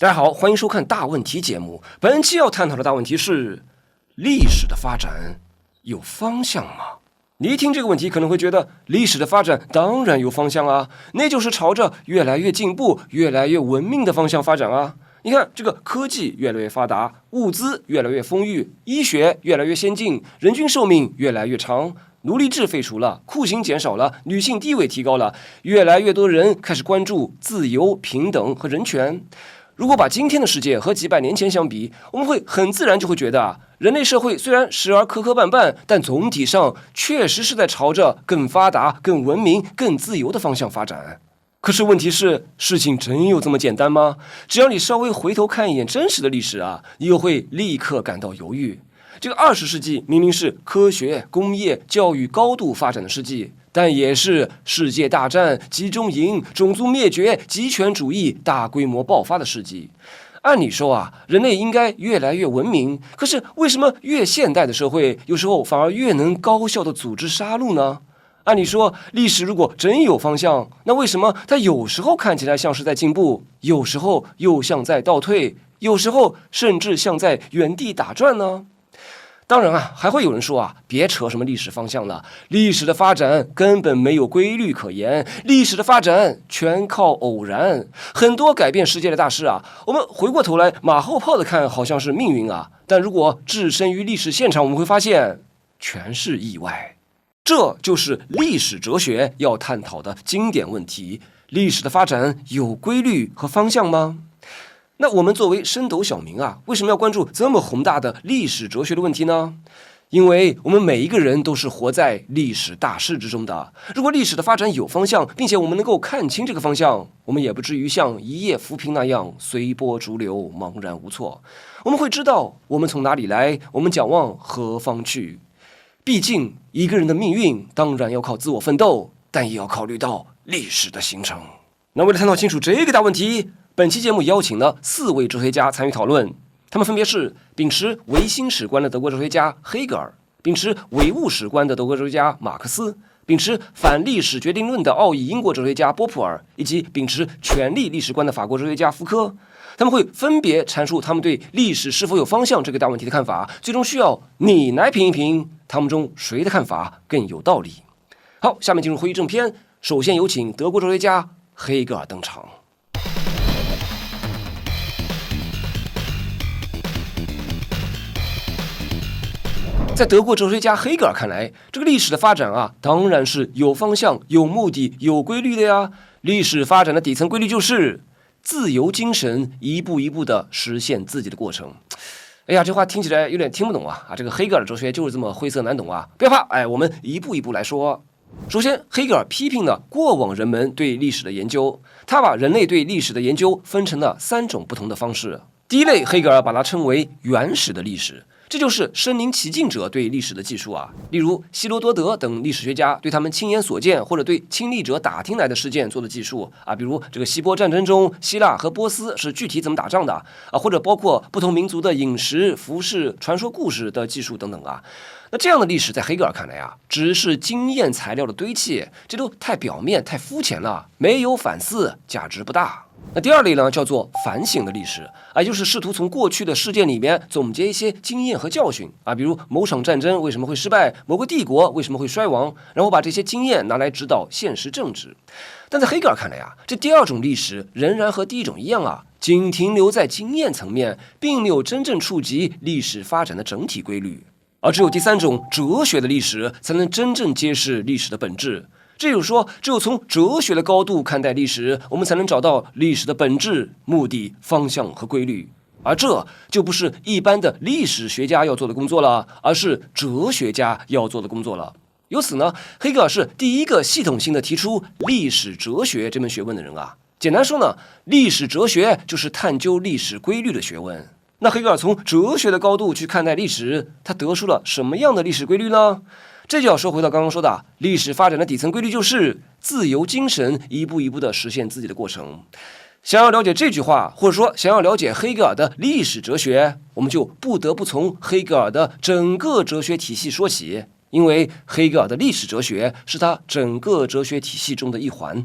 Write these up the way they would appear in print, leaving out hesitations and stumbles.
大家好，歡迎收看大問題節目。本期要探討的大問題是：歷史的發展有方向嗎？你一聽這個問題，可能會覺得歷史的發展當然有方向啊，那就是朝着越來越進步、越來越文明的方向發展啊。你看，這個科技越來越發達，物資越來越豐裕，醫學越來越先進，人均壽命越來越長，奴隸制廢除了，酷刑減少了，女性地位提高了，越來越多人開始關注自由、平等和人權。如果把今天的世界和幾百年前相比，我們會很自然就會覺得人類社會虽然時而磕磕絆絆，但總體上確實是在朝着更發達、更文明、更自由的方向發展。可是問題是，事情真有這麼簡單嗎？只要你稍微回頭看一眼真實的歷史啊，你又會立刻感到猶豫。這個20世紀明明是科學、工業、教育高度發展的世紀，但也是世界大戰、集中營、種族滅絕、極權主義大規模爆發的世紀。按理說啊，人類應該越來越文明，可是為什麼越現代的社會，有時候反而越能高效地組織殺戮呢？按理說，歷史如果真有方向，那為什麼它有時候看起來像是在進步，有時候又像在倒退，有時候甚至像在原地打轉呢？當然啊，還會有人說啊，別扯什麼歷史方向了，歷史的發展根本沒有規律可言，歷史的發展全靠偶然。很多改變世界的大事啊，我們回過頭來馬後炮的看，好像是命運啊，但如果置身於歷史現場，我們會發現全是意外。這就是歷史哲學要探討的經典問題：歷史的發展有規律和方向嗎？那我們作為升斗小民啊，為什麼要關注這麼宏大的歷史哲學的問題呢？因為我們每一個人都是活在歷史大勢之中的。如果歷史的發展有方向，並且我們能夠看清這個方向，我們也不至於像一葉浮萍那樣隨波逐流、茫然無措。我们會知道我們從哪裡來，我們將往何方去。畢竟一個人的命運當然要靠自我奮鬥，但也要考慮到歷史的形成。那為了探討清楚這個大問題，本期節目邀請了4位哲學家參與討論，他們分別是秉持唯心史觀的德國哲學家黑格爾，秉持唯物史觀的德國哲學家馬克思，秉持反歷史決定論的奧義英國哲學家波普爾，以及秉持權力歷史觀的法國哲學家福柯。他們會分別闡述他們對歷史是否有方向這個大問題的看法，最終需要你來評一評他們中誰的看法更有道理。好，下面進入會議正片，首先有請德國哲學家黑格爾登場。在德國哲學家黑格爾看來，這個歷史的發展啊，當然是有方向、有目的、有規律的呀。歷史發展的底層規律就是自由精神一步一步地實現自己的過程。哎呀，這話聽起來有點聽不懂啊！這個黑格爾的哲學就是這麼晦澀難懂啊！不要怕，我們一步一步來說。首先，黑格爾批評了過往人們對歷史的研究，他把人類對歷史的研究分成了3種不同的方式。第一類，黑格爾把它稱為原始的歷史。這就是身臨其境者對歷史的記述啊，例如希羅多德等歷史學家對他們親眼所見或者對親歷者打聽來的事件做的記述啊，比如這個希波戰爭中希臘和波斯是具體怎麼打仗的啊，或者包括不同民族的飲食、服飾、傳說故事的記述等等啊。那這樣的歷史在黑格爾看來啊，只是經驗材料的堆砌，這都太表面、太膚淺了，沒有反思，價值不大。那第二類呢，叫做反省的歷史啊，也就是試圖從過去的事件裡面總結一些經驗和教訓啊，比如某場戰爭為什麼會失敗，某個帝國為什麼會衰亡，然後把這些經驗拿來指導現實政治。但在黑格爾看來啊，這第二種歷史仍然和第一種一樣啊，僅停留在經驗層面，並沒有真正觸及歷史發展的整體規律。而只有第3種哲學的歷史，才能真正揭示歷史的本質。這就是說，只有從哲學的高度看待歷史，我們才能找到歷史的本質、目的、方向和規律。而這就不是一般的歷史學家要做的工作了，而是哲學家要做的工作了。由此呢，黑格爾是第一個系統性的提出歷史哲學這門學問的人啊。簡單說呢，歷史哲學就是探究歷史規律的學問。那黑格爾從哲學的高度去看待歷史，他得出了什麼樣的歷史規律呢？這就要說回到剛剛說的，歷史發展的底層規律就是自由精神一步一步地實現自己的過程。想要了解這句話，或者說想要了解黑格爾的歷史哲學，我們就不得不從黑格爾的整個哲學體系說起，因為黑格爾的歷史哲學是他整個哲學體系中的一環。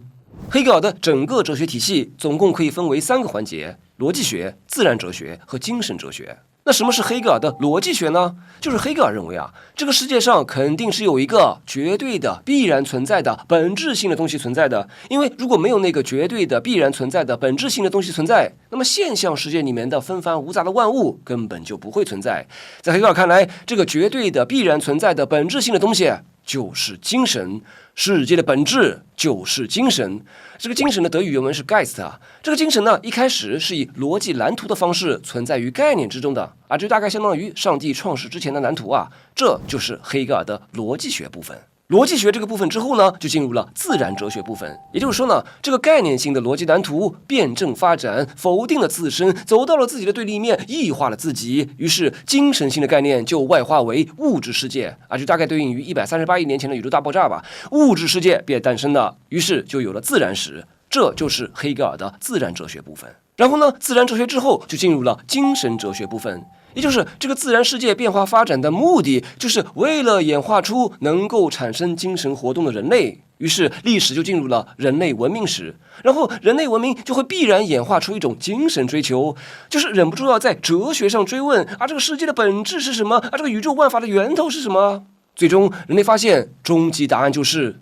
黑格爾的整個哲學體系總共可以分為3個環節：邏輯學、自然哲學和精神哲學。那什麼是黑格爾的邏輯學呢？就是黑格爾認為這個世界上肯定是有一個絕對的、必然存在的、本質性的東西存在的。因為如果沒有那個絕對的、必然存在的、本質性的東西存在，那麼現象世界裡面的紛繁無雜的萬物根本就不會存在。在黑格爾看來，這個絕對的、必然存在的、本質性的東西就是精神，世界的本質就是精神。這個精神的德語原文是 Geist。這個精神呢，一開始是以邏輯藍圖的方式存在於概念之中的，這大概相當於上帝創世之前的藍圖這就是黑格爾的邏輯學部分。邏輯學這個部分之後呢，就進入了自然哲學部分。也就是說呢，這個概念性的邏輯藍圖辯證發展，否定了自身，走到了自己的對立面，異化了自己。於是精神性的概念就外化為物質世界就大概對應於138億年前的宇宙大爆炸吧。物質世界便誕生了，於是就有了自然史。這就是黑格爾的自然哲学部分。然後呢，自然哲学之後就进入了精神哲学部分。也就是这個自然世界變化發展的目的，就是為了演化出能夠產生精神活動的人類。於是歷史就進入了人類文明史，然後人類文明就會必然演化出一種精神追求，就是忍不住要在哲學上追問這個世界的本質是什麼這個宇宙萬法的源頭是什麼。最終人類發現終極答案就是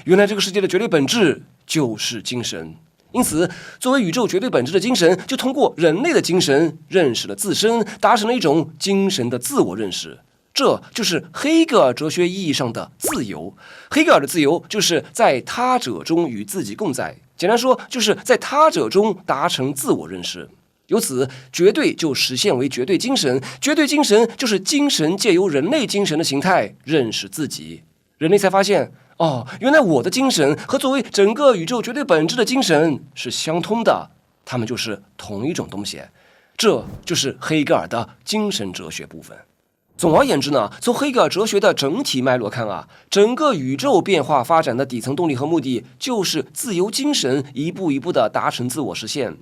原來這個世界的絕對本質就是精神。因此，作為宇宙絕對本質的精神，就通過人類的精神認識了自身，達成了一種精神的自我認識。這就是黑格爾哲學意義上的自由。黑格爾的自由就是在他者中與自己共在，簡單說，就是在他者中達成自我認識。由此，絕對就實現為絕對精神，絕對精神就是精神借由人類精神的形態認識自己。人類才發現，原來我的精神和作為整個宇宙絕對本質的精神是相通的，它們就是同一種東西。這就是黑格爾的精神哲學部分。總而言之呢，從黑格爾哲學的整體脈絡看整個宇宙變化發展的底層動力和目的，就是自由精神一步一步的達成自我實現。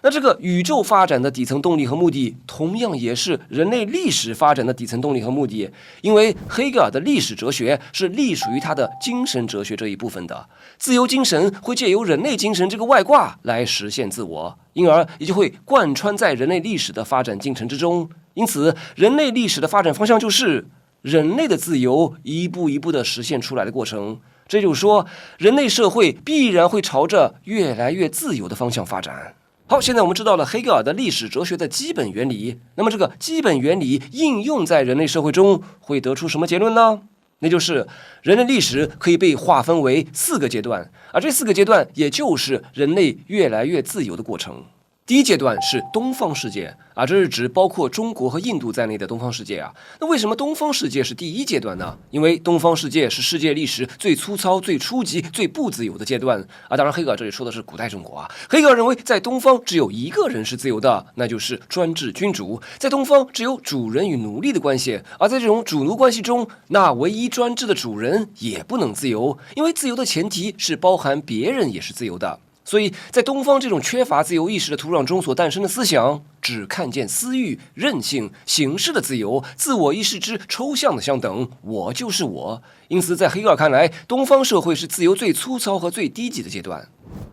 那這個宇宙發展的底層動力和目的，同樣也是人類歷史發展的底層動力和目的，因為黑格爾的歷史哲學是隸屬於他的精神哲學這一部分的。自由精神會借由人類精神這個外掛來實現自我，因而也就會貫穿在人類歷史的發展進程之中。因此，人類歷史的發展方向就是人類的自由一步一步的實現出來的過程。這就是說，人類社會必然會朝着越來越自由的方向發展。好，現在我們知道了黑格爾的歷史哲學的基本原理。那麼這個基本原理應用在人類社會中，會得出什麼結論呢？那就是人類歷史可以被劃分為4個階段，這4個階段也就是人類越來越自由的過程。第一階段是東方世界這是指包括中國和印度在內的東方世界那為什麼東方世界是第一階段呢？因為東方世界是世界歷史最粗糙、最初級、最不自由的階段當然，黑格爾這裡說的是古代中國黑格爾認為，在東方只有一個人是自由的，那就是專制君主。在東方只有主人與奴隸的關係，而在這種主奴關係中，那唯一專制的主人也不能自由，因為自由的前提是包含別人也是自由的。所以在東方這種缺乏自由意識的土壤中所誕生的思想，只看見私欲、任性、形式的自由，自我意識之抽象的相等，我就是我。因此在黑格爾看来，東方社會是自由最粗糙和最低級的階段。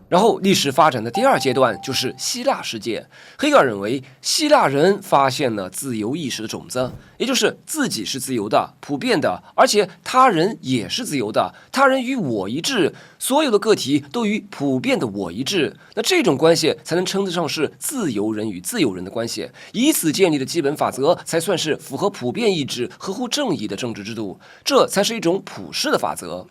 然後歷史發展的第二階段就是希臘世界。黑格爾認為，希臘人發現了自由意識的種子，也就是自己是自由的、普遍的，而且他人也是自由的，他人與我一致，所有的個體都與普遍的我一致。那這種關係才能稱得上是自由人與自由人的關係，以此建立的基本法則才算是符合普遍意志、合乎正義的政治制度，這才是一種普世的法則。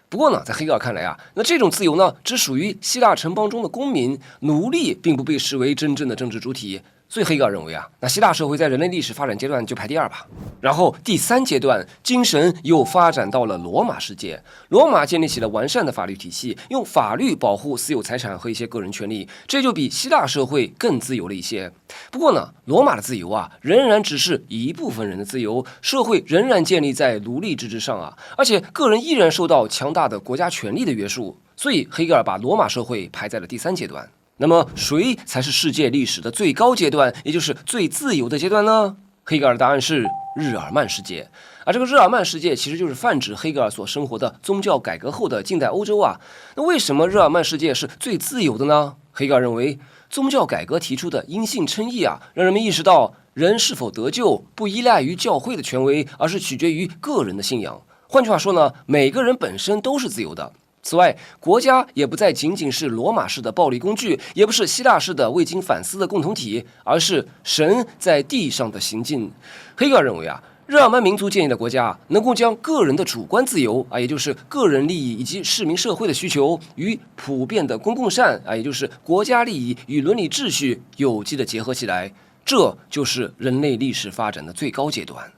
不過呢，在黑格爾看來那這種自由呢，只屬於希臘城邦中的公民，奴隸並不被視為真正的政治主體。所以黑格爾認為那希臘社會在人類歷史發展階段就排第2吧。然後第3階段，精神又發展到了羅馬世界。羅馬建立起了完善的法律體系，用法律保護私有財產和一些個人權利，這就比希臘社會更自由了一些。不過呢，羅馬的自由仍然只是一部分人的自由，社會仍然建立在奴隸制之上而且個人依然受到強大的國家權力的約束。所以黑格爾把羅馬社會排在了第3階段。那麼誰才是世界歷史的最高階段，也就是最自由的階段呢？黑格爾的答案是日耳曼世界。这個日耳曼世界其實就是泛指黑格爾所生活的宗教改革後的近代歐洲那為什麼日耳曼世界是最自由的呢？黑格爾認為，宗教改革提出的因信稱義啊，讓人們意識到人是否得救不依賴於教會的權威，而是取決於個人的信仰。換句話說呢，每個人本身都是自由的。此外，國家也不再僅僅是羅馬式的暴力工具，也不是希臘式的未經反思的共同體，而是神在地上的行进。黑格爾認為啊，日耳曼民族建立的國家能夠將個人的主觀自由啊，也就是個人利益以及市民社會的需求，與普遍的公共善啊，也就是國家利益與倫理秩序有機的結合起來，這就是人類歷史發展的最高階段。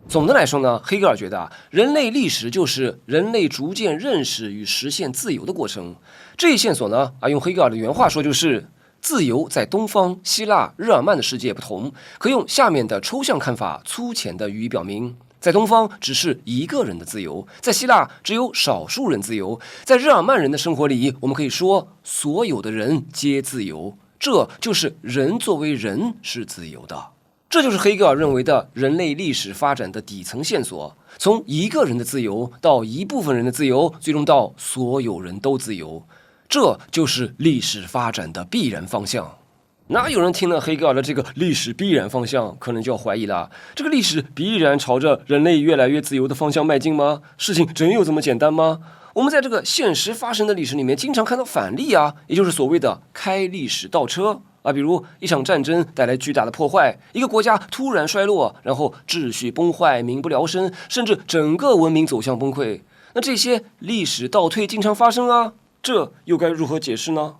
總的來說呢，黑格爾覺得啊，人類歷史就是人類逐漸認識與實現自由的過程。這一線索呢，用黑格爾的原話說就是：自由在東方、希臘、日耳曼的世界不同，可用下面的抽象看法粗淺地予以表明。在東方只是一個人的自由，在希臘只有少數人自由，在日耳曼人的生活裡，我們可以說所有的人皆自由。這就是人作為人是自由的。這就是黑格爾認為的人類歷史發展的底層線索，從一個人的自由到一部分人的自由，最終到所有人都自由，這就是歷史發展的必然方向。那有人聽了黑格爾的這個歷史必然方向，可能就要懷疑了：這個歷史必然朝着人類越來越自由的方向邁進嗎？事情真有這麼簡單嗎？我們在這個現實發生的歷史裡面，經常看到反例啊，也就是所謂的開歷史倒車。比如一場戰爭帶來巨大的破壞，一個國家突然衰落，然後秩序崩壞，民不聊生，甚至整個文明走向崩潰。那這些歷史倒退經常發生啊，這又該如何解釋呢？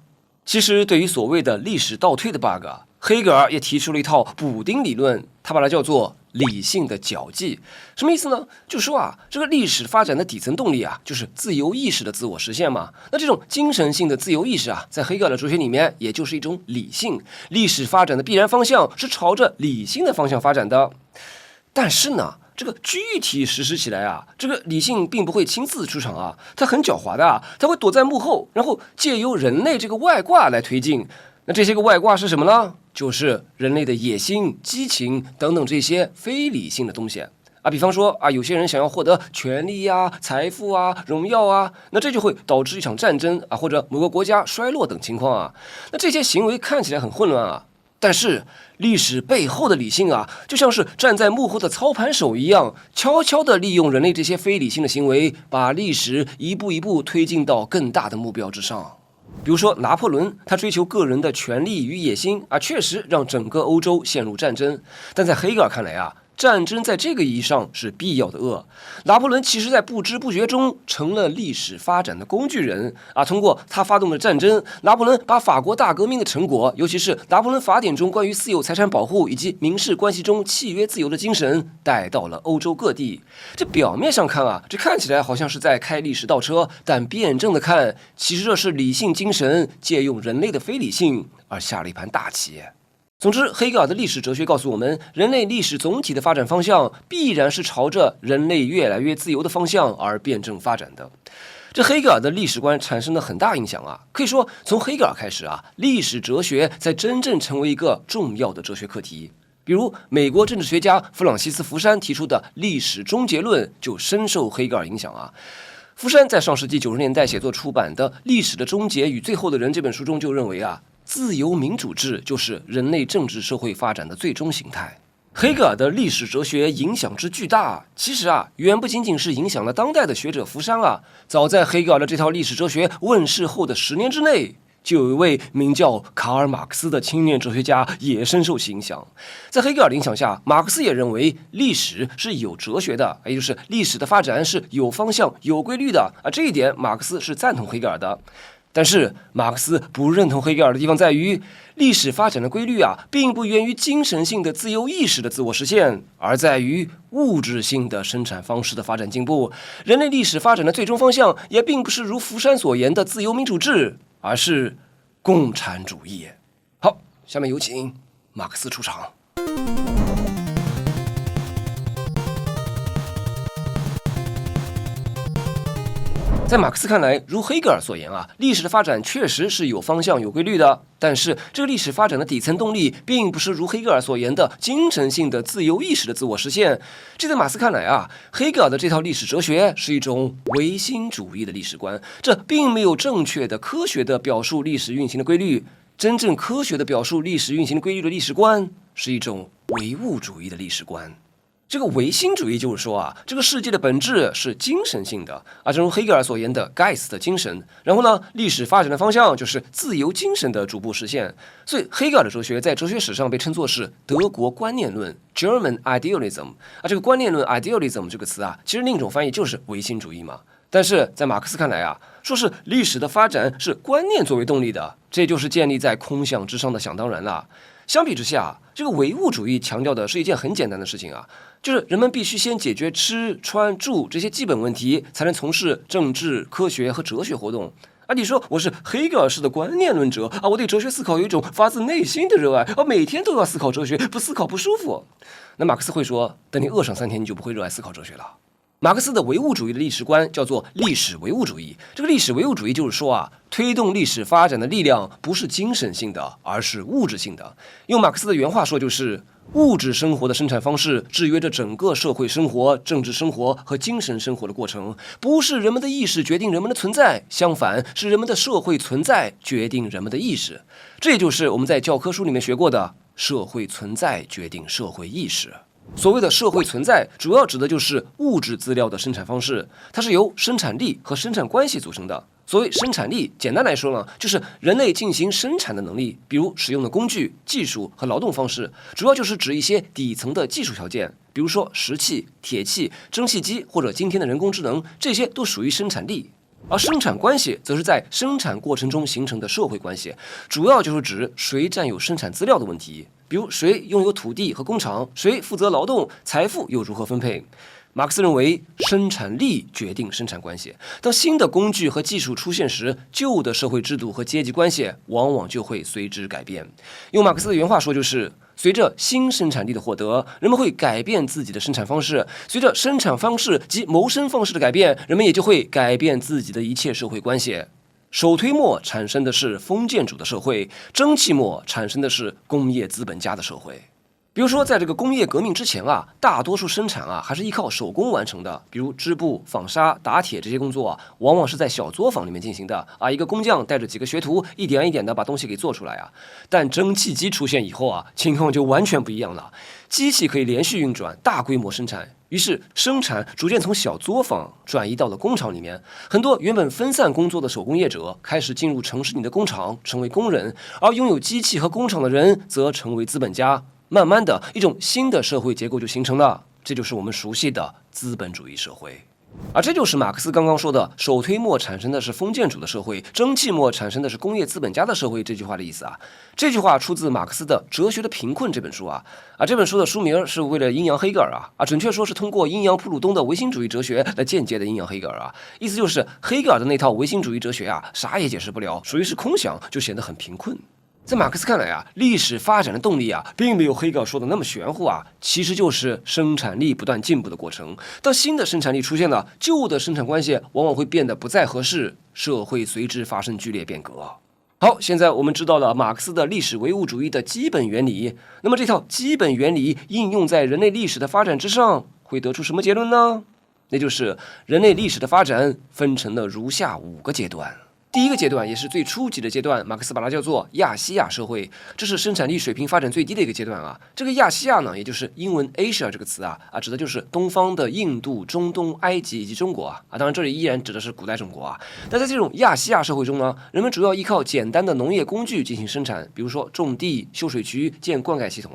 其實，對於所謂的歷史倒退的 bug，黑格爾也提出了一套補丁理論，他把它叫做理性的腳跡。什麼意思呢？就說啊，這個歷史發展的底層動力啊，就是自由意識的自我實現嘛。那這種精神性的自由意識啊，在黑格爾的哲學裡面，也就是一種理性。歷史發展的必然方向是朝着理性的方向發展的。但是呢，這個具體實施起來啊，這個理性並不會親自出場啊，它很狡猾的啊，它會躲在幕後，然後借由人類這個外掛來推進。那這些個外掛是什麼呢？就是人類的野心、激情等等這些非理性的東西啊。比方說啊，有些人想要獲得權力啊、財富啊、榮耀啊，那這就會導致一場戰爭啊，或者某個國家衰落等情況啊。那這些行為看起來很混亂啊，但是歷史背後的理性啊，就像是站在幕後的操盤手一樣，悄悄地利用人類這些非理性的行為，把歷史一步一步推進到更大的目標之上。比如說拿破崙，他追求個人的權力與野心啊，確實讓整個歐洲陷入戰爭。但在黑格爾看來啊，戰爭在這個意義上是必要的惡。拿破崙其實在不知不覺中成了歷史發展的工具人啊。通過他發動的戰爭，拿破崙把法國大革命的成果，尤其是拿破崙法典中關於私有財產保護以及民事關係中契約自由的精神，帶到了歐洲各地。這表面上看啊，這看起來好像是在開歷史倒車，但辯證的看，其實這是理性精神借用人類的非理性而下了一盤大棋。總之，黑格爾的歷史哲學告訴我們，人類歷史總體的發展方向必然是朝着人類越來越自由的方向而辯證發展的。這黑格爾的歷史觀產生了很大影響啊，可以說從黑格爾開始啊，歷史哲學才真正成為一個重要的哲學課題。比如，美國政治學家弗朗西斯·福山提出的歷史終結論就深受黑格爾影響啊。福山在上世紀90年代寫作出版的《歷史的終結與最後的人》這本書中就認為啊，自由民主制就是人類政治社會發展的最終形態。黑格爾的歷史哲學影響之巨大，其實啊，遠不僅僅是影響了當代的學者福山啊。早在黑格爾的這套歷史哲學問世後的10年之內，就有一位名叫卡爾·馬克思的青年哲學家也深受其影響。在黑格爾的影響下，馬克思也認為歷史是有哲學的，也就是歷史的發展是有方向、有規律的啊。這一點，馬克思是贊同黑格爾的。但是馬克思不認同黑格爾的地方在於，歷史發展的規律啊，並不源於精神性的自由意識的自我實現，而在於物質性的生產方式的發展進步。人類歷史發展的最終方向也並不是如福山所言的自由民主制，而是共產主義。好，下面有請馬克思出場。在馬克思看來，如黑格爾所言啊，歷史的發展確實是有方向、有規律的。但是，這個歷史發展的底層動力，並不是如黑格爾所言的精神性的自由意識的自我實現。這在馬克思看來啊，黑格爾的這套歷史哲學是一種唯心主義的歷史觀，這並沒有正確的、科學的表述歷史運行的規律。真正科學的表述歷史運行規律的歷史觀是一種唯物主義的歷史觀。這個唯心主義就是說這個世界的本質是精神性的正如黑格爾所言的 Geist 的精神。然後呢，歷史發展的方向就是自由精神的逐步實現。所以黑格爾的哲學在哲學史上被稱作是德國觀念論 （German Idealism）。這個觀念論 （Idealism） 這個詞其實另一種翻譯就是唯心主義嘛。但是在馬克思看來說是歷史的發展是觀念作為動力的，這就是建立在空想之上的想當然了。相比之下，這個唯物主義強調的是一件很簡單的事情就是人們必須先解決吃穿住這些基本問題，才能從事政治、科學和哲學活動。你說我是黑格爾式的觀念論者我對哲学思考有一種發自內心的熱愛每天都要思考哲學，不思考不舒服。那馬克思會說，等你餓上3天，你就不會熱愛思考哲學了。馬克思的唯物主義的歷史觀叫做歷史唯物主義。這個歷史唯物主義就是說推動歷史發展的力量不是精神性的，而是物質性的。用馬克思的原話說，就是物質生活的生產方式制約着整個社會生活、政治生活和精神生活的过程，不是人們的意識決定人們的存在，相反是人們的社會存在決定人們的意識。這也就是我們在教科書裡面學過的社會存在決定社會意識。所謂的社會存在，主要指的就是物質資料的生產方式，它是由生產力和生產關係組成的。所謂生產力，簡單來說呢，就是人類進行生產的能力，比如使用的工具、技術和勞動方式，主要就是指一些底層的技術条件，比如說石器、鐵器、蒸汽機或者今天的人工智能，這些都屬於生產力。而生產關係則是在生產過程中形成的社會關係，主要就是指誰占有生產資料的問題，比如誰擁有土地和工廠，誰負責勞動，財富又如何分配。馬克思認為，生產力決定生產關係。當新的工具和技術出現時，舊的社會制度和階級關係往往就會隨之改變。用馬克思的原話說，就是隨着新生產力的獲得，人們會改變自己的生產方式；隨着生產方式及謀生方式的改變，人們也就會改變自己的一切社會關係。手推磨產生的是封建主的社會，蒸汽磨產生的是工業資本家的社會。比如說，在這個工業革命之前大多數生產還是依靠手工完成的，比如織布、紡紗、打鐵這些工作往往是在小作坊裡面進行的一個工匠帶着幾個學徒，一點一點的把東西給做出來但蒸汽機出現以後情況就完全不一樣了，機器可以連續運轉，大規模生產。於是生產逐漸從小作坊轉移到了工廠裡面，很多原本分散工作的手工業者開始進入城市裡的工廠，成為工人，而擁有機器和工廠的人則成為資本家。慢慢的，一種新的社會結構就形成了，這就是我們熟悉的資本主義社會。而這就是馬克思剛剛說的手推磨產生的是封建主的社會，蒸汽磨產生的是工業資本家的社會這句話的意思這句話出自馬克思的《哲學的貧困》這本書這本書的書名是為了陰陽黑格爾準確說是通過陰陽普魯東的唯心主義哲學來間接的陰陽黑格爾意思就是黑格爾的那套唯心主義哲學啥也解釋不了，屬於是空想，就顯得很貧困。在馬克思看來歷史發展的動力並沒有黑格爾說的那麼玄乎其實就是生產力不斷進步的過程。當新的生產力出現了，舊的生產關係往往會變得不再合適，社會隨之發生劇烈變革。好，現在我們知道了馬克思的歷史唯物主義的基本原理，那麼這套基本原理應用在人類歷史的發展之上，會得出什麼結論呢？那就是人類歷史的發展分成了如下5個階段。第一個階段，也是最初級的階段，馬克思把它叫做亞細亞社會，這是生產力水平發展最低的一個階段這個亞細亞呢，也就是英文 Asia 這個詞指的就是東方的印度、中東、埃及以及中國當然這裡依然指的是古代中国但在這種亞細亞社會中呢，人們主要依靠簡單的農業工具進行生產，比如說種地、修水渠、建灌溉系統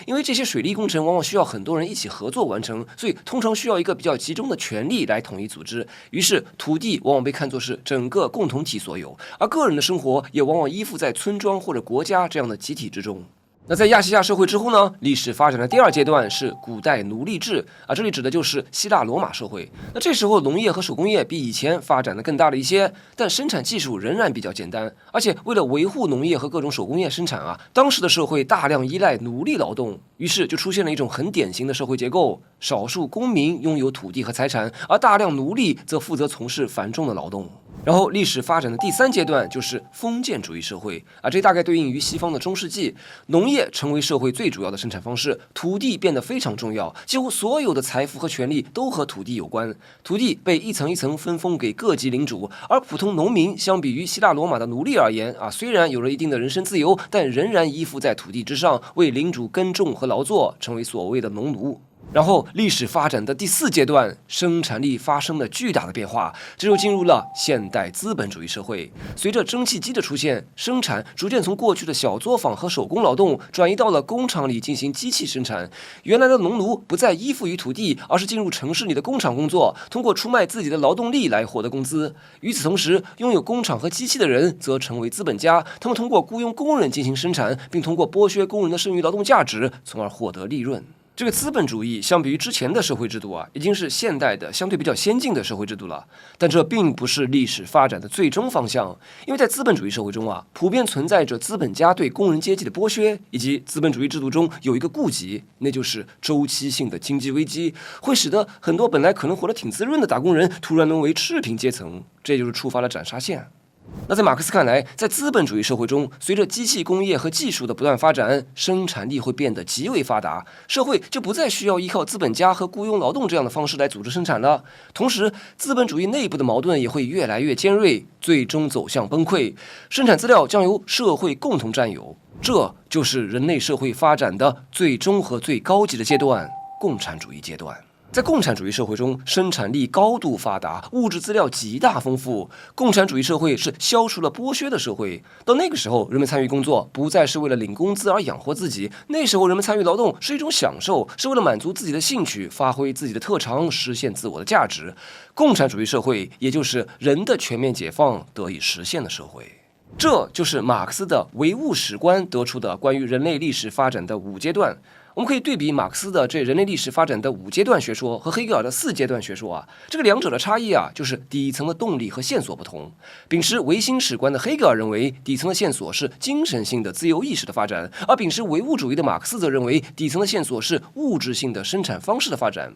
因為這些水利工程往往需要很多人一起合作完成，所以通常需要一個比較集中的權力來統一組織，於是土地往往被看作是整個共同體所有，而個人的生活也往往依附在村莊或者國家這樣的集體之中。那在亞細亞社會之後呢，歷史發展的第二階段是古代奴隸制這裡指的就是希臘羅馬社會。那這時候農業和手工業比以前發展的更大了一些，但生產技術仍然比較簡單，而且為了維護農業和各種手工業生產當時的社會大量依賴奴隸勞動，於是就出現了一種很典型的社會結構：少數公民擁有土地和財產，而大量奴隸則負責從事繁重的勞動。然後歷史發展的第3階段就是封建主義社會啊，這大概對應於西方的中世紀，農業成為社會最主要的生產方式，土地變得非常重要，幾乎所有的財富和權力都和土地有關，土地被一層一層分封給各級領主，而普通農民相比於希臘羅馬的奴隸而言啊，雖然有了一定的人身自由，但仍然依附在土地之上，為領主耕種和勞作，成為所謂的農奴。然後歷史發展的第4階段，生產力發生了巨大的變化，這就進入了現代資本主義社會。隨着蒸汽機的出現，生產逐漸從過去的小作坊和手工勞動轉移到了工廠裡進行機器生產。原來的農奴不再依附於土地，而是進入城市裡的工廠工作，通過出賣自己的勞動力來獲得工資。與此同時，擁有工廠和機器的人則成為資本家，他們通過僱傭工人進行生產，並通過剝削工人的剩餘勞動價值，從而獲得利潤。這個資本主義相比於之前的社會制度啊，已經是現代的相对比較先進的社會制度了。但這並不是歷史發展的最終方向，因為在資本主義社會中啊，普遍存在着資本家對工人階級的剝削，以及資本主義制度中有一個痼疾，那就是周期性的經濟危機，會使得很多本來可能活得挺滋潤的打工人突然淪為赤貧階層，這就是觸發了斬殺線。那在馬克思看來，在資本主義社會中，隨着機器工業和技術的不斷發展，生產力會變得極為發達，社會就不再需要依靠資本家和僱傭勞動這樣的方式來組織生產了。同時，資本主義內部的矛盾也會越來越尖銳，最終走向崩潰。生產資料將由社會共同占有，這就是人類社會發展的最終和最高級的階段——共產主義階段。在共產主義社會中，生產力高度發達，物質資料極大豐富。共產主義社會是消除了剝削的社會。到那個時候，人們參與工作不再是為了領工資而養活自己，那時候人們參與勞動是一種享受，是為了滿足自己的興趣，發揮自己的特長，實現自我的價值。共產主義社會，也就是人的全面解放得以實現的社會。這就是馬克思的唯物史觀得出的關於人類歷史發展的5階段。我們可以對比馬克思的這人類歷史發展的5階段學說和黑格爾的4階段學說啊，這個兩者的差異啊，就是底層的動力和線索不同。秉持唯心史觀的黑格爾認為，底層的線索是精神性的自由意識的發展，而秉持唯物主義的馬克思則認為，底層的線索是物質性的生產方式的發展。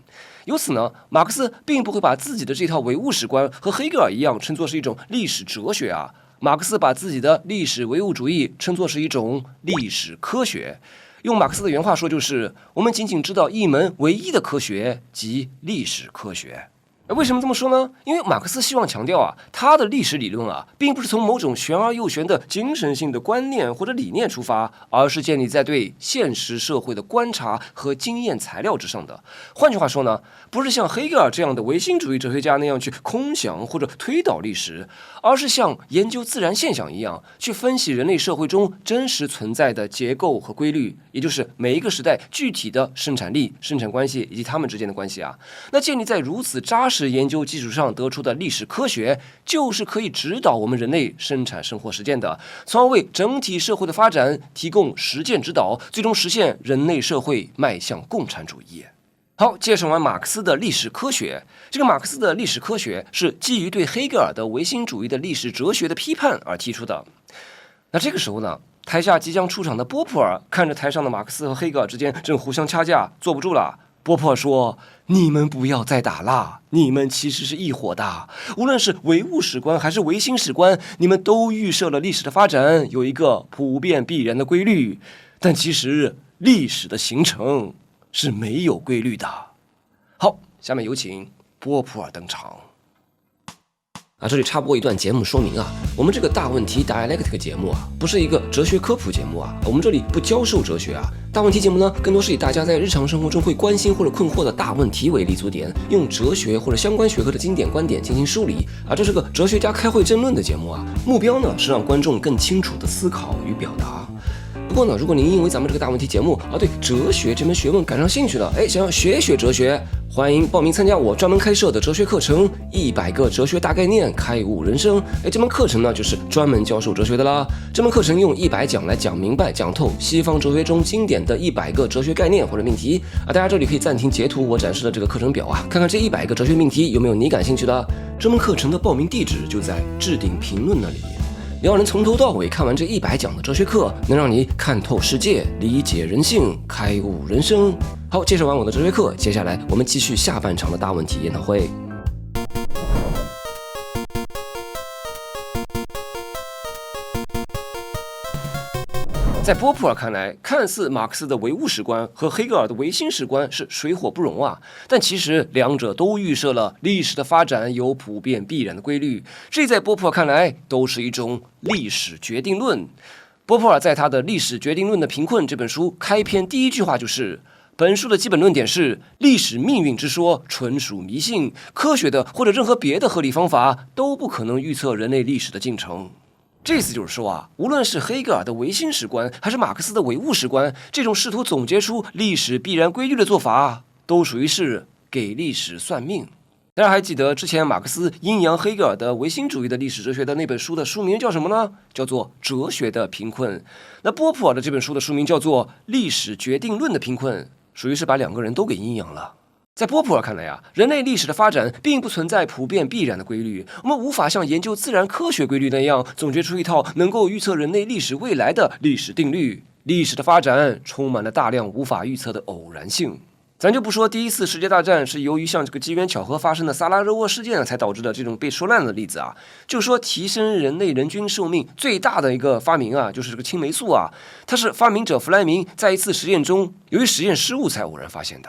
由此呢，馬克思並不會把自己的這套唯物史觀和黑格爾一樣稱作是一種歷史哲學啊，馬克思把自己的歷史唯物主義稱作是一種歷史科學。用馬克思的原話說，就是我們僅僅知道一門唯一的科學，即歷史科學。為什麼這麼說呢？因為馬克思希望強調啊，他的歷史理論啊，並不是從某種玄而又玄的精神性的觀念或者理念出發，而是建立在對現實社會的觀察和經驗材料之上的。換句話說呢，不是像黑格爾這樣的唯心主義哲學家那樣去空想或者推導歷史，而是像研究自然現象一樣，去分析人類社會中真實存在的結構和規律，也就是每一個時代具體的生產力、生產關係以及它們之間的關係啊。那建立在如此扎實研究基礎上得出的歷史科學，就是可以指導我們人類生產生活實踐的，從而為整體社會的發展提供實踐指導，最終實現人類社會邁向共產主義。好，介紹完馬克思的歷史科學，這個馬克思的歷史科學是基於對黑格爾的唯心主義的歷史哲學的批判而提出的。那這個時候呢，台下即將出場的波普爾看着台上的馬克思和黑格爾之間正互相掐架，坐不住了。波普爾說：“你們不要再打了，你們其實是一夥的。無論是唯物史觀還是唯心史觀，你們都預設了歷史的發展有一個普遍必然的規律，但其實歷史的形成是沒有規律的。”好，下面有請波普爾登場。這裡插播一段節目說明啊，我們這個大問題 Dialectic 節目啊，不是一個哲學科普節目啊，我們這裡不教授哲學啊。大問題節目呢，更多是以大家在日常生活中會關心或者困惑的大問題為立足點，用哲學或者相關學科的經典觀點進行梳理啊。這是個哲學家開會爭論的節目啊，目標呢是讓觀眾更清楚地思考與表達。不過呢，如果您因為咱們這個大問題節目對哲學這門學問感上興趣了，想要學哲學，歡迎報名參加我專門開設的哲學課程，100個哲學大概念，開悟人生。這門課程呢，就是專門教授哲學的啦。這門課程用100講來講明白、講透西方哲學中經典的100個哲學概念或者命題啊。大家這裡可以暫停截圖我展示的這個課程表啊，看看這100個哲學命題有沒有你感興趣的。這門課程的報名地址就在置頂評論那裡。只要能從頭到尾看完這100講的哲學課，能讓你看透世界，理解人性，開悟人生。好，介紹完我的哲學課，接下來我們繼續下半場的大問題研討會。在波普爾看來，看似馬克思的唯物史觀和黑格爾的唯心史觀是水火不容啊，但其實兩者都預設了歷史的發展有普遍必然的規律，這在波普爾看來都是一種歷史決定論。波普爾在他的《歷史決定論的貧困》這本書開篇第一句話就是：本書的基本論點是，歷史命運之說純屬迷信，科學的或者任何別的合理方法都不可能預測人類歷史的進程。這意思就是說啊，無論是黑格爾的唯心史觀，還是馬克思的唯物史觀，這種試圖總結出歷史必然規律的做法，都屬於是給歷史算命。大家還記得之前馬克思陰陽黑格爾的唯心主義的歷史哲學的那本書的書名叫什麼呢？叫做《哲學的貧困》。那波普爾的這本書的書名叫做《歷史決定論的貧困》，屬於是把兩個人都給陰陽了。在波普爾看來啊，人類歷史的發展並不存在普遍必然的規律，我們無法像研究自然科學規律那樣總結出一套能夠預測人類歷史未來的歷史定律。歷史的發展充滿了大量無法預測的偶然性。咱就不說第一次世界大戰是由於像這個机緣巧合發生的薩拉热窝事件才導致的这種被说爛的例子啊，就說提升人類人均壽命最大的一個發明啊，就是這個青黴素啊，它是發明者弗萊明在一次實驗中由於實驗失誤才偶然發現的。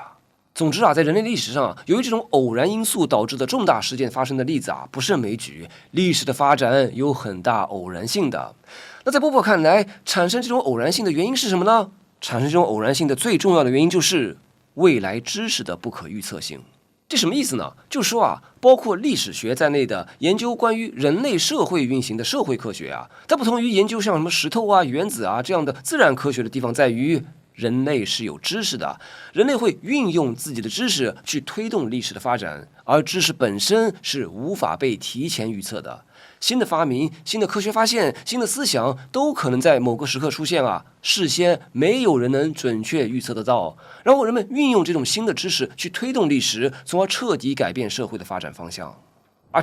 總之啊，在人類歷史上啊，由於這種偶然因素導致的重大事件發生的例子啊，不勝枚舉。歷史的發展有很大偶然性的。那在波普爾看來，產生這種偶然性的原因是什麼呢？產生這種偶然性的最重要的原因就是未來知識的不可預測性。這什麼意思呢？就是說啊，包括歷史學在內的研究關於人類社會運行的社會科學啊，它不同於研究像什麼石頭啊、原子啊這樣的自然科學的地方在於，人類是有知識的，人類會運用自己的知識去推動歷史的發展，而知識本身是無法被提前預測的。新的發明、新的科學發現、新的思想都可能在某個時刻出現啊，事先沒有人能準確預測得到。然後人們運用這種新的知識去推動歷史，從而徹底改變社會的發展方向。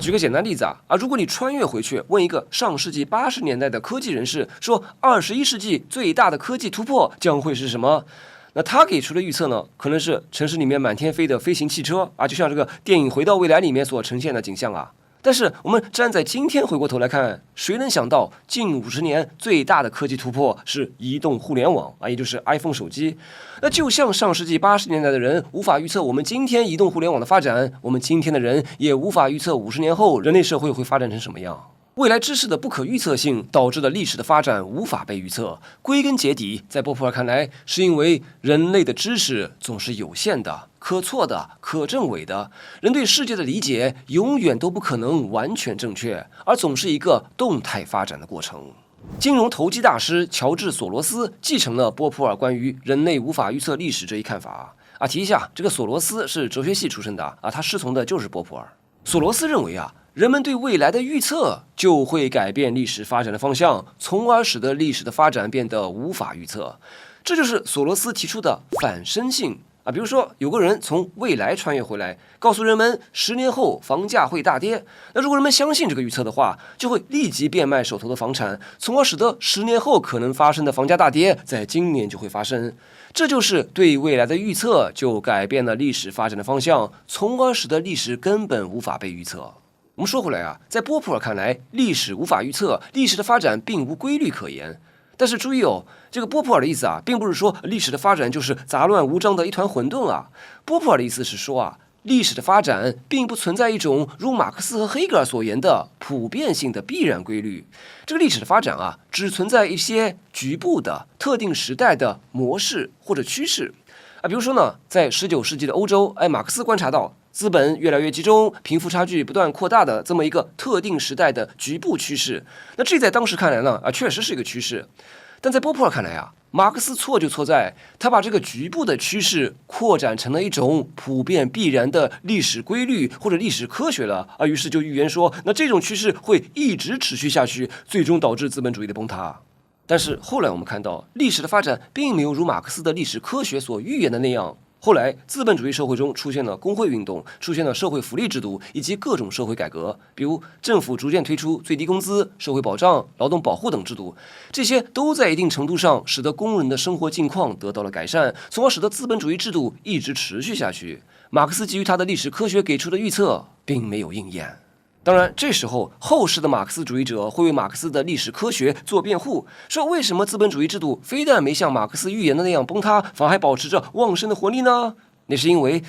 舉個簡單例子啊，如果你穿越回去問一個上世紀80年代的科技人士，說21世紀最大的科技突破將會是什麼？那他給出的預測呢，可能是城市裡面滿天飛的飛行汽車啊，就像這個電影《回到未來》裡面所呈現的景象啊。但是我們站在今天回過頭來看，誰能想到近50年最大的科技突破是移動互聯網啊，也就是 iPhone 手機。那就像上世紀80年代的人無法預測我們今天移動互聯網的發展，我們今天的人也無法預測50年後人類社會會發展成什麼樣。未來知識的不可預測性導致了歷史的發展無法被預測。歸根結底，在波普爾看來，是因為人類的知識總是有限的、可錯的、可證偽的。人對世界的理解永遠都不可能完全正確，而總是一個動態發展的過程。金融投機大師喬治·索羅斯繼承了波普爾關於人類無法預測歷史這一看法啊。提一下，這個索羅斯是哲學系出身的啊，他師從的就是波普爾。索羅斯認為啊，人們對未來的預測就會改變歷史發展的方向，從而使得歷史的發展變得無法預測。這就是索羅斯提出的反身性啊。比如說，有個人從未來穿越回來，告訴人們10年後房價會大跌。那如果人們相信這個預測的話，就會立即變賣手頭的房產，從而使得10年後可能發生的房價大跌在今年就會發生。這就是對未來的預測就改變了歷史發展的方向，從而使得歷史根本無法被預測。我們說回來啊，在波普爾看來，歷史無法預測，歷史的發展並無規律可言。但是注意哦，這個波普爾的意思啊，並不是說歷史的發展就是雜亂無章的一團混沌啊。波普爾的意思是說啊，歷史的發展並不存在一種如馬克思和黑格爾所言的普遍性的必然規律。這個歷史的發展啊，只存在一些局部的特定時代的模式或者趨勢啊。比如說呢，在19世紀的歐洲，馬克思觀察到資本越來越集中，貧富差距不斷擴大的這麼一個特定時代的局部趨勢。那這在當時看來呢，確實是一個趨勢。但在波普爾看來啊，馬克思錯就錯在他把這個局部的趨勢擴展成了一種普遍必然的歷史規律或者歷史科學了啊。於是就預言說，那這種趨勢會一直持續下去，最終導致資本主義的崩塌。但是後來我們看到，歷史的發展並沒有如馬克思的歷史科學所預言的那樣。後來，資本主義社會中出現了工會運動，出現了社會福利制度以及各種社會改革，比如政府逐漸推出最低工資、社會保障、勞動保護等制度，這些都在一定程度上使得工人的生活境況得到了改善，從而使得資本主義制度一直持續下去。馬克思基於他的歷史科學給出的預測並沒有應驗。當然，這時候後世的馬克思主義者會為馬克思的歷史科學做辯護，說為什麼資本主義制度非但沒像馬克思預言的那樣崩塌，反而還保持着旺盛的活力呢？那是因為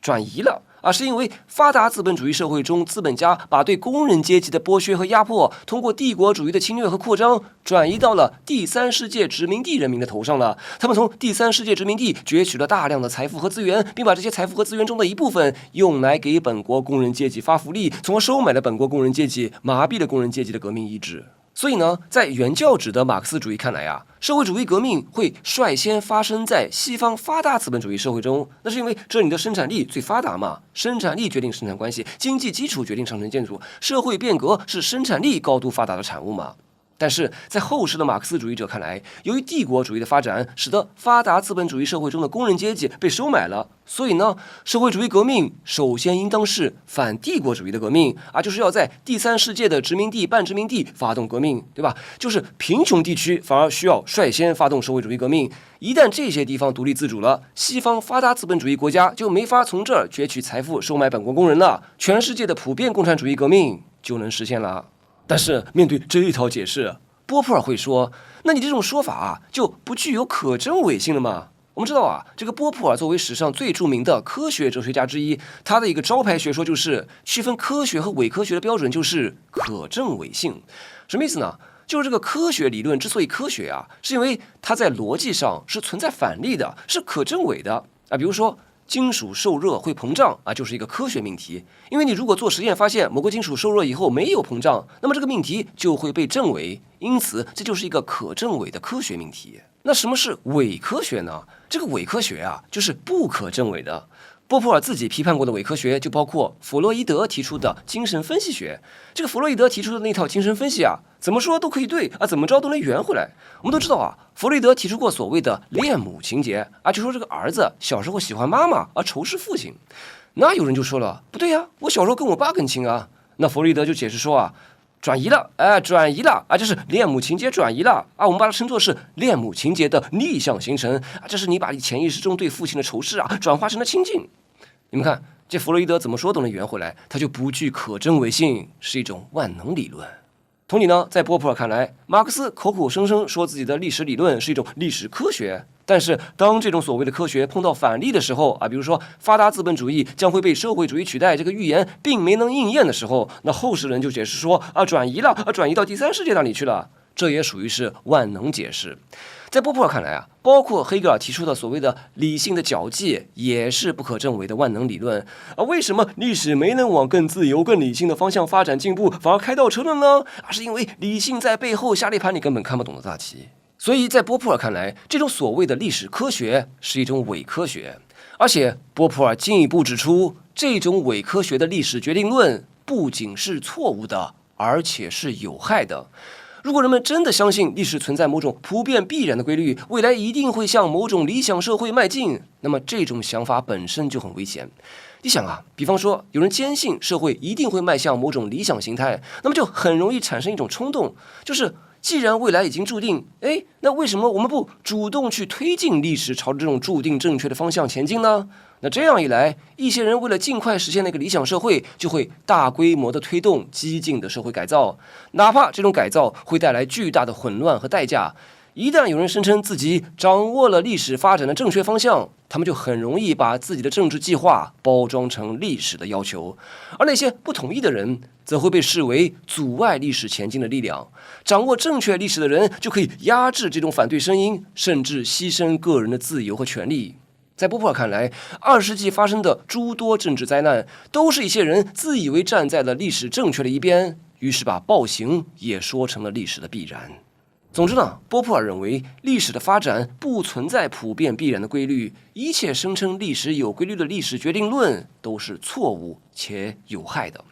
轉移了。是因為發達資本主義社會中，資本家把對工人階級的剝削和壓迫，通過帝國主義的侵略和擴張，轉移到了第三世界殖民地人民的頭上了。他們從第三世界殖民地攫取了大量的財富和資源，並把這些財富和資源中的一部分用來給本國工人階級發福利，從而收買了本國工人階級，麻痹了工人階級的革命意志。所以呢，在原教旨的馬克思主義看來社會主義革命會率先發生在西方發達資本主義社會中，那是因為這裡的生產力最發達嘛，生產力決定生產關係，經濟基礎決定上層建築，社會變革是生產力高度發達的產物嘛。但是在後世的馬克思主義者看來，由於帝國主義的發展，使得發達資本主義社會中的工人階級被收買了，所以呢，社會主義革命首先應當是反帝國主義的革命就是要在第三世界的殖民地、半殖民地發動革命，對吧？就是貧窮地區反而需要率先發動社會主義革命。一旦這些地方獨立自主了，西方發達資本主義國家就沒法從這兒攫取財富、收買本國工人了，全世界的普遍共產主義革命就能實現了。但是面對這一套解釋，波普爾會說：“那你這種說法就不具有可證偽性了嗎？”我們知道這個波普爾作為史上最著名的科學哲學家之一，他的一個招牌學說就是區分科學和偽科學的標準就是可證偽性。什麼意思呢？就是這個科學理論之所以科學是因為它在邏輯上是存在反例的，是可證偽的比如說，金屬受熱會膨脹就是一個科學命題，因為你如果做實驗發現某個金屬受熱以後沒有膨脹，那麼這個命題就會被證偽，因此這就是一個可證偽的科學命題。那什麼是偽科學呢？這個偽科學就是不可證偽的。波普爾自己批判過的偽科學就包括弗洛伊德提出的精神分析學。这个弗洛伊德提出的那套精神分析怎麼說都可以對怎麼着都能圓回來。我們都知道弗洛伊德提出過所謂的戀母情結就說這個兒子小時候喜歡媽媽仇視父親。那有人就說了，不對我小時候跟我爸更親那弗洛伊德就解釋說轉移了，轉移了就是戀母情結轉移了我們把它稱作是戀母情結的逆向形成這是你把你潛意識中對父親的仇視轉化成了親近。你們看，這弗洛伊德怎麼說都能圓回來，他就不具可證偽性，是一種萬能理論。同理呢，在波普爾看來，馬克思口口聲聲說自己的歷史理論是一種歷史科學，但是當這種所謂的科學碰到反例的時候比如說發達資本主義將會被社會主義取代這個預言並沒能應驗的時候，那後世人就解釋說轉移了，轉移到第三世界那裡去了，這也屬於是萬能解釋。在波普爾看來包括黑格爾提出的所謂的理性的矯計也是不可證偽的萬能理論為什麼歷史沒能往更自由、更理性的方向發展進步，反而開倒車了呢？是因為理性在背後下了一盤你根本看不懂的大棋。所以在波普爾看來，這種所謂的歷史科學是一種偽科學，而且波普爾進一步指出，這種偽科學的歷史決定論不僅是錯誤的，而且是有害的。如果人們真的相信歷史存在某種普遍必然的規律，未來一定會向某種理想社會邁進，那麼這種想法本身就很危險。你想比方說有人堅信社會一定會邁向某種理想形態，那麼就很容易產生一種衝動，就是既然未來已經注定，那為什麼我們不主動去推進歷史朝着這種注定正確的方向前進呢？那這樣一來，一些人為了盡快實現那個理想社會，就會大規模的推動激進的社會改造，哪怕這種改造會帶來巨大的混亂和代價。一旦有人聲稱自己掌握了歷史發展的正確方向，他們就很容易把自己的政治計劃包裝成歷史的要求，而那些不同意的人則會被視為阻礙歷史前進的力量。掌握正確歷史的人就可以壓制這種反對聲音，甚至犧牲個人的自由和權利。在波普爾看來，20世紀發生的諸多政治災難，都是一些人自以為站在了歷史正確的一邊，於是把暴行也說成了歷史的必然。總之呢，波普爾認為歷史的發展不存在普遍必然的規律，一切聲稱歷史有規律的歷史決定論都是錯誤且有害的。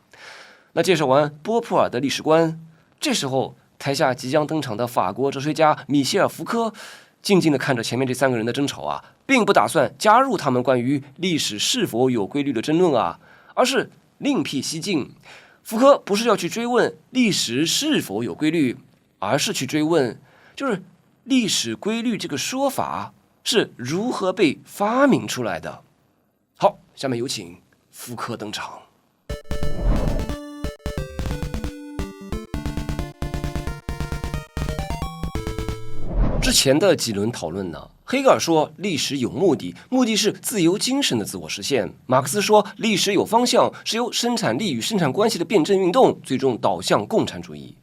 那介紹完波普爾的歷史觀，這時候台下即將登場的法國哲學家米歇爾·福柯靜靜地看着前面這三個人的爭吵並不打算加入他們關於歷史是否有規律的爭論而是另闢蹊徑。福柯不是要去追問歷史是否有規律，而是去追問，就是歷史規律這個說法是如何被發明出來的。好，下面有請福柯登場。之前的幾輪討論呢，黑格爾說歷史有目的，目的是自由精神的自我實現；馬克思說歷史有方向，是由生產力與生產關係的辯證運動最終導向共產主義。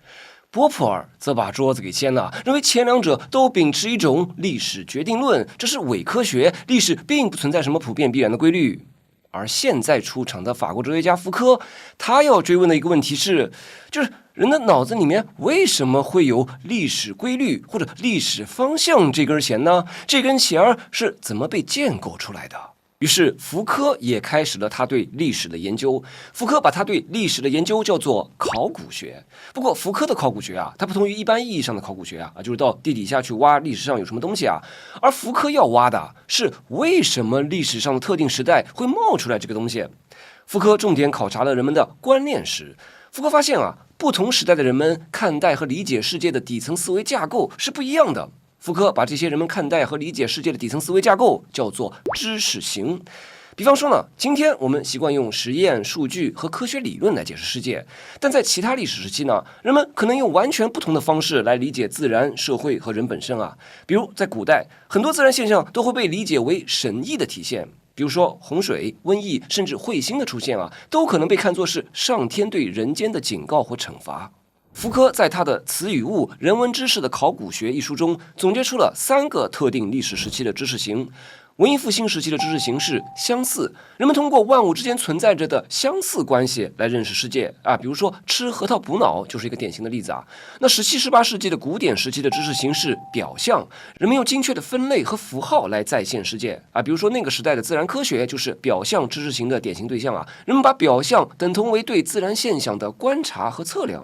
波普爾則把桌子給掀了，認為前兩者都秉持一種歷史決定論，這是偽科學，歷史並不存在什麼普遍必然的規律。而現在出場的法國哲學家福柯，他要追問的一個問題是，就是人的腦子裡面為什麼會有歷史規律或者歷史方向這根弦呢？這根弦是怎麼被建構出來的？於是福柯也開始了他對歷史的研究。福柯把他对歷史的研究叫做考古學。不過福柯的考古學啊，它不同於一般意義上的考古學啊，就是到地底下去挖歷史上有什麼東西啊。而福柯要挖的是為什麼歷史上的特定時代會冒出來這個東西。福柯重點考察了人們的觀念史。福柯發現啊，不同時代的人們看待和理解世界的底層思維架構是不一樣的。福柯把這些人們看待和理解世界的底层思維架構叫做知識型。比方說呢，今天我们習慣用實驗、數據和科學理論來解釋世界，但在其他歷史時期呢，人們可能用完全不同的方式來理解自然、社會和人本身啊。比如在古代，很多自然現象都會被理解為神意的體現，比如說洪水、瘟疫，甚至彗星的出現啊，都可能被看作是上天對人間的警告或懲罰。福柯在他的《詞與物：人文知識的考古學》一書中，總結出了3個特定歷史時期的知識型。文藝復興時期的知識型是相似，人们通過萬物之間存在着的相似關係來認識世界啊，比如說吃核桃補腦就是一個典型的例子啊。那17、18世紀的古典時期的知識型是表象，人們用精確的分類和符號來再現世界啊，比如說那個時代的自然科學就是表象知識型的典型對象啊，人們把表象等同為對自然現象的觀察和測量。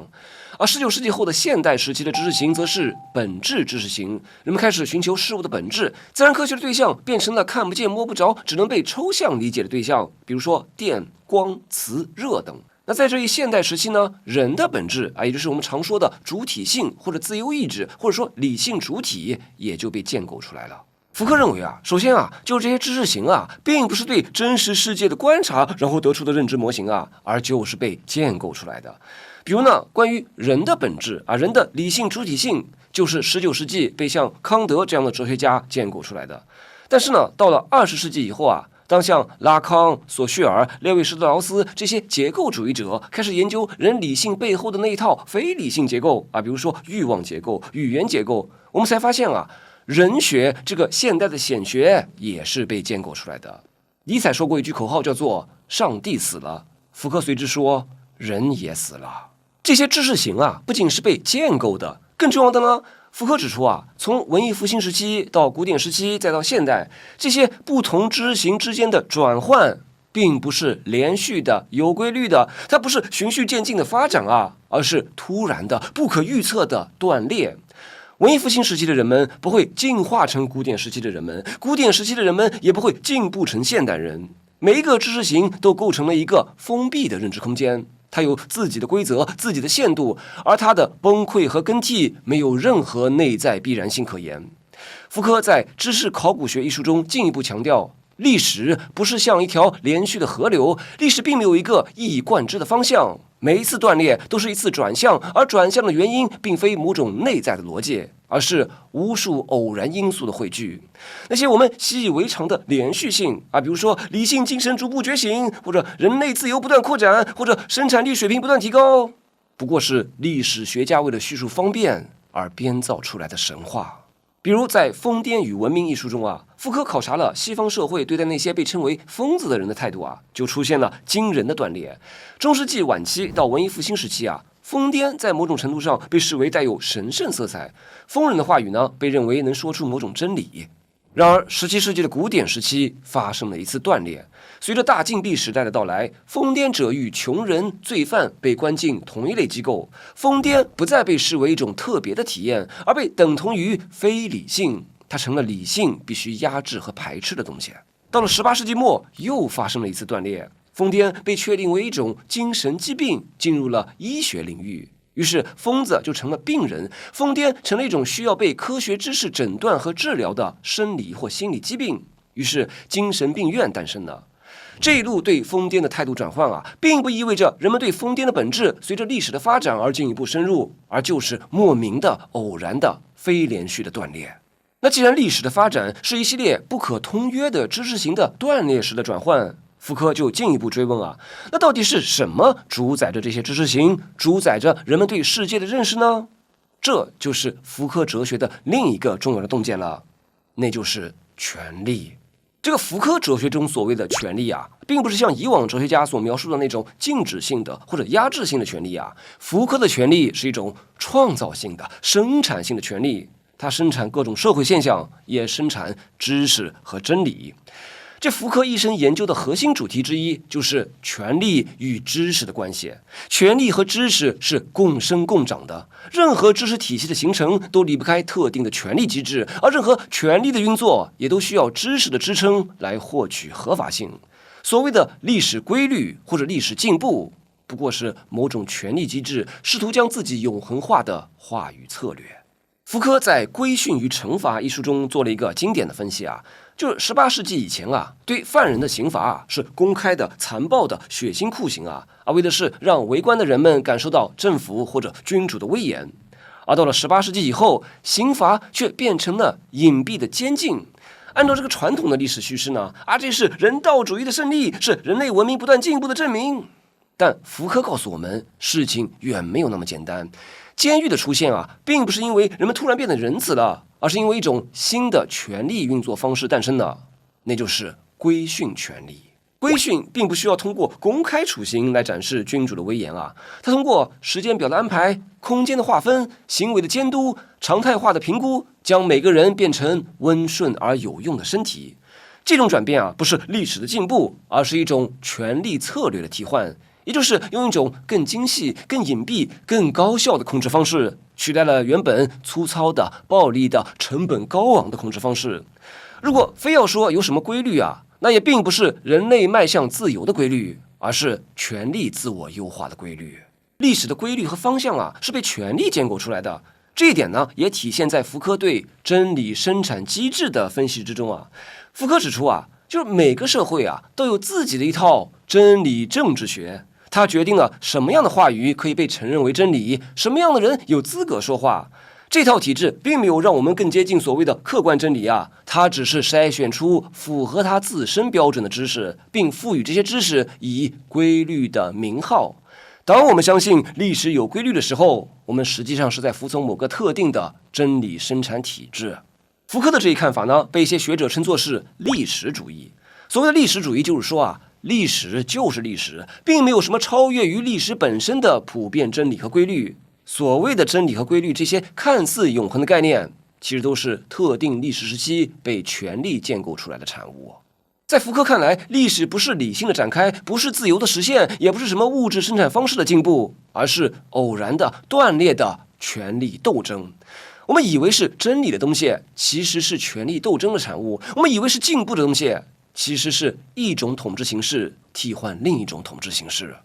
而19世紀後的現代時期的知識型則是本質知識型，人們開始尋求事物的本質，自然科學的對象變成了看不見摸不着，只能被抽象理解的對象，比如說電、光、磁、熱等。那在這一現代時期呢，人的本質啊，也就是我們常說的主體性或者自由意志，或者說理性主體，也就被建構出來了。福柯認為啊，首先啊，就是這些知識型啊，並不是對真實世界的觀察然後得出的認知模型啊，而就是被建構出来的。比如呢，關於人的本質啊，人的理性主體性，就是19世紀被像康德這樣的哲學家建構出來的。但是呢，到了20世紀以後啊，當像拉康、索緒爾、列維施特勞斯這些結構主義者開始研究人理性背後的那一套非理性結構啊，比如說慾望結構、語言結構，我們才發現啊，人學這個現代的顯學也是被建構出來的。尼采說過一句口號叫做“上帝死了”，福柯隨之說“人也死了”。這些知識型啊，不僅是被建構的，更重要的呢，福柯指出啊，從文藝復興時期到古典時期，再到現代，這些不同知識型之間的轉換，並不是連續的、有規律的，它不是循序漸進的發展啊，而是突然的、不可預測的斷裂。文藝復興時期的人們不會進化成古典時期的人們，古典時期的人們也不會進步成現代人。每一個知識型都構成了一個封閉的認知空間。它有自己的規則、自己的限度，而它的崩潰和更替沒有任何內在必然性可言。福柯在《知識考古學》一書中進一步強調，歷史不是像一條連續的河流，歷史並沒有一個一以貫之的方向，每一次斷裂都是一次轉向，而轉向的原因並非某種內在的邏輯，而是無數偶然因素的匯聚。那些我們習以為常的連續性啊，比如說理性精神逐步覺醒，或者人類自由不斷擴展，或者生產力水平不斷提高，不過是歷史學家為了敘述方便而編造出來的神話。比如在《瘋癲與文明》一書中啊，福柯考察了西方社會對待那些被稱為瘋子的人的態度啊，就出現了驚人的斷裂。中世紀晚期到文藝復興時期啊，瘋癲在某種程度上被視為帶有神聖色彩，瘋人的話語呢，被認為能說出某種真理。然而17世紀的古典時期發生了一次斷裂，隨着大禁閉時代的到來，瘋癲者與窮人、罪犯被關進同一類機構，瘋癲不再被視為一種特別的體驗，而被等同於非理性，它成了理性必須壓制和排斥的東西。到了18世紀末，又發生了一次斷裂，瘋癲被確定為一種精神疾病，進入了醫學領域。於是瘋子就成了病人，瘋癲成了一種需要被科學知識診斷和治療的生理或心理疾病，於是精神病院誕生了。這一路對瘋癲的態度轉換啊，並不意味着人們對瘋癲的本質隨着歷史的發展而進一步深入，而就是莫名的、偶然的、非連續的斷裂。那既然歷史的發展是一系列不可通約的知識型的斷裂式的轉換，福柯就進一步追問啊，那到底是什麼主宰着這些知識型，主宰着人們對世界的認識呢？這就是福柯哲學的另一個重要的洞見了，那就是權力。這個福柯哲學中所謂的權力啊，並不是像以往哲學家所描述的那種靜止性的或者壓制性的權力啊。福柯的權力是一種創造性的、生產性的權力，它生產各種社會現象，也生產知識和真理。這福柯一生研究的核心主題之一，就是權力與知識的關係。權力和知識是共生共長的，任何知識體系的形成都離不開特定的權力機制，而任何權力的運作也都需要知識的支撐來獲取合法性。所謂的歷史規律或者歷史進步，不過是某種權力機制試圖將自己永恆化的話語策略。福柯在《規訓與懲罰》一書中做了一個經典的分析啊，就是18世紀以前啊，對犯人的刑罰啊是公開的、殘暴的、血腥酷刑啊，為的是讓圍觀的人們感受到政府或者君主的威嚴。而到了18世紀以後，刑罰卻變成了隱蔽的監禁。按照這個傳統的歷史敘事呢，這是人道主義的勝利，是人類文明不斷進步的證明。但福柯告訴我們，事情遠沒有那麼簡單。監獄的出現啊，並不是因為人們突然變得仁慈了，而是因為一種新的權力運作方式誕生了，那就是規訓權力。規訓並不需要通過公開處刑來展示君主的威嚴啊，它通過時間表的安排、空間的劃分、行為的監督、常態化的評估，將每個人變成溫順而有用的身體。這種轉變啊，不是歷史的進步，而是一種權力策略的替換。也就是用一種更精細、更隱蔽、更高效的控制方式，取代了原本粗糙的、暴力的、成本高昂的控制方式。如果非要說有什麼規律啊，那也並不是人類邁向自由的規律，而是權力自我優化的規律。歷史的規律和方向啊，是被權力建構出來的。這一點呢，也體現在福柯對真理生產機制的分析之中啊。福柯指出啊，就是每個社會啊，都有自己的一套真理政治學。它決定了什麼樣的話語可以被承認為真理，什麼樣的人有資格說話。這套體制並沒有讓我們更接近所謂的客觀真理啊，它只是篩選出符合它自身標準的知識，並賦予這些知識以規律的名號。當我們相信歷史有規律的時候，我們實際上是在服從某個特定的真理生產體制。福柯的這一看法呢，被一些學者稱作是歷史主義。所謂的歷史主義就是說啊，歷史就是歷史，並沒有什麼超越於歷史本身的普遍真理和規律。所謂的真理和規律，這些看似永恆的概念，其實都是特定歷史時期被權力建構出來的產物。在福柯看來，歷史不是理性的展開，不是自由的實現，也不是什麼物質生產方式的進步，而是偶然的、斷裂的權力鬥爭。我們以為是真理的東西，其實是權力鬥爭的產物；我們以為是進步的東西，其實是一種統治形式替換另一種統治形式。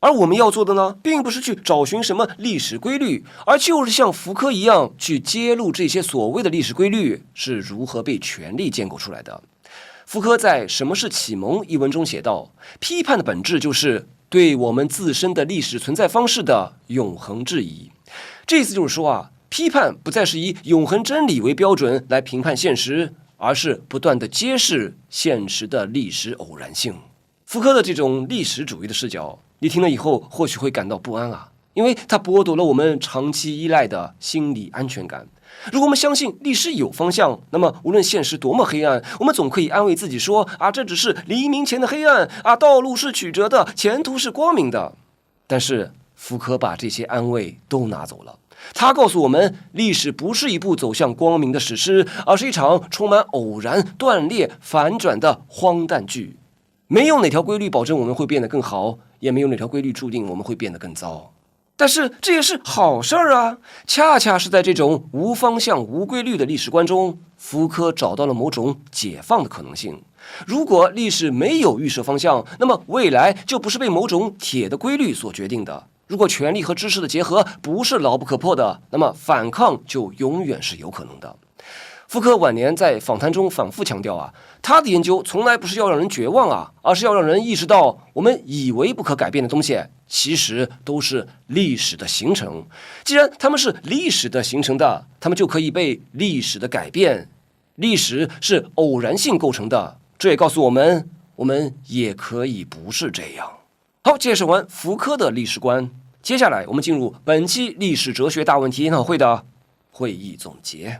而我們要做的呢，並不是去找尋什麼歷史規律，而就是像福柯一樣去揭露這些所謂的歷史規律是如何被權力建構出來的。福柯在《什麼是啟蒙》一文中寫道，批判的本質就是對我們自身的歷史存在方式的永恆質疑。這意思就是說啊，批判不再是以永恆真理為標準來評判現實，而是不斷地揭示現實的歷史偶然性。福柯的這種歷史主義的視角，你聽了以後或許會感到不安啊，因為它剝奪了我們長期依賴的心理安全感。如果我們相信歷史有方向，那麼無論現實多麼黑暗，我們總可以安慰自己說這只是黎明前的黑暗道路是曲折的，前途是光明的。但是福柯把這些安慰都拿走了。他告訴我們，歷史不是一部走向光明的史詩，而是一場充滿偶然、斷裂、反轉的荒誕劇。沒有哪條規律保證我們會變得更好，也沒有哪條規律注定我們會變得更糟。但是這也是好事兒啊！恰恰是在這種無方向、無規律的歷史觀中，福柯找到了某種解放的可能性。如果歷史沒有預設方向，那麼未來就不是被某種鐵的規律所決定的。如果權力和知識的結合不是牢不可破的，那麼反抗就永遠是有可能的。福柯晚年在訪談中反覆強調他的研究從來不是要讓人絕望而是要讓人意識到，我們以為不可改變的東西，其實都是歷史的形成。既然它們是歷史的形成的，它們就可以被歷史的改變，歷史是偶然性構成的，這也告訴我們，我們也可以不是這樣。好，介紹完福柯的歷史觀，接下來我們進入本期歷史哲學大問題研討會的會議總結。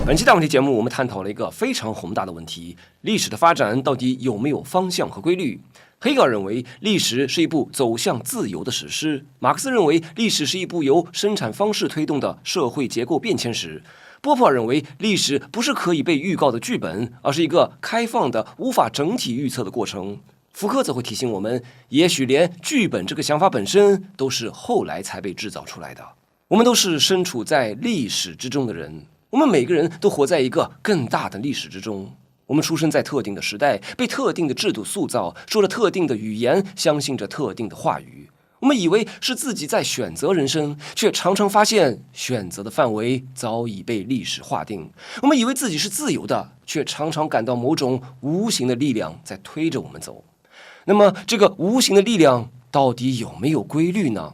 本期大問題節目，我們探討了一個非常宏大的問題：歷史的發展到底有沒有方向和規律？黑格爾認為歷史是一部走向自由的史詩，馬克思認為歷史是一部由生產方式推動的社會結構變遷史，波普爾認為歷史不是可以被預告的劇本，而是一個開放的、無法整體預測的過程。福柯則會提醒我們，也許連劇本這個想法本身都是後來才被制造出來的。我們都是身處在歷史之中的人。我們每個人都活在一個更大的歷史之中。我們出生在特定的時代，被特定的制度塑造，說着特定的語言，相信着特定的話語。我們以為是自己在選擇人生，卻常常發現選擇的範圍早已被歷史劃定。我們以為自己是自由的，卻常常感到某種無形的力量在推着我們走。那麼，這個無形的力量到底有沒有規律呢？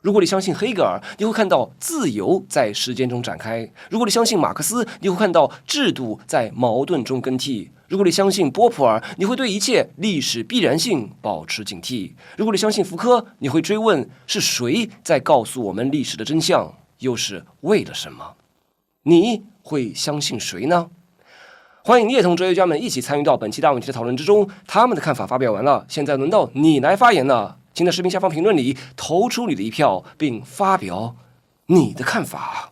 如果你相信黑格爾，你會看到自由在時間中展開；如果你相信馬克思，你會看到制度在矛盾中更替；如果你相信波普爾，你會對一切歷史必然性保持警惕；如果你相信福柯，你會追問是誰在告訴我們歷史的真相，又是為了什麼？你會相信誰呢？歡迎你也同哲學家們一起參與到本期大問題的討論之中，他們的看法發表完了，現在輪到你來發言了。請在視頻下方評論裡投出你的一票，並發表你的看法。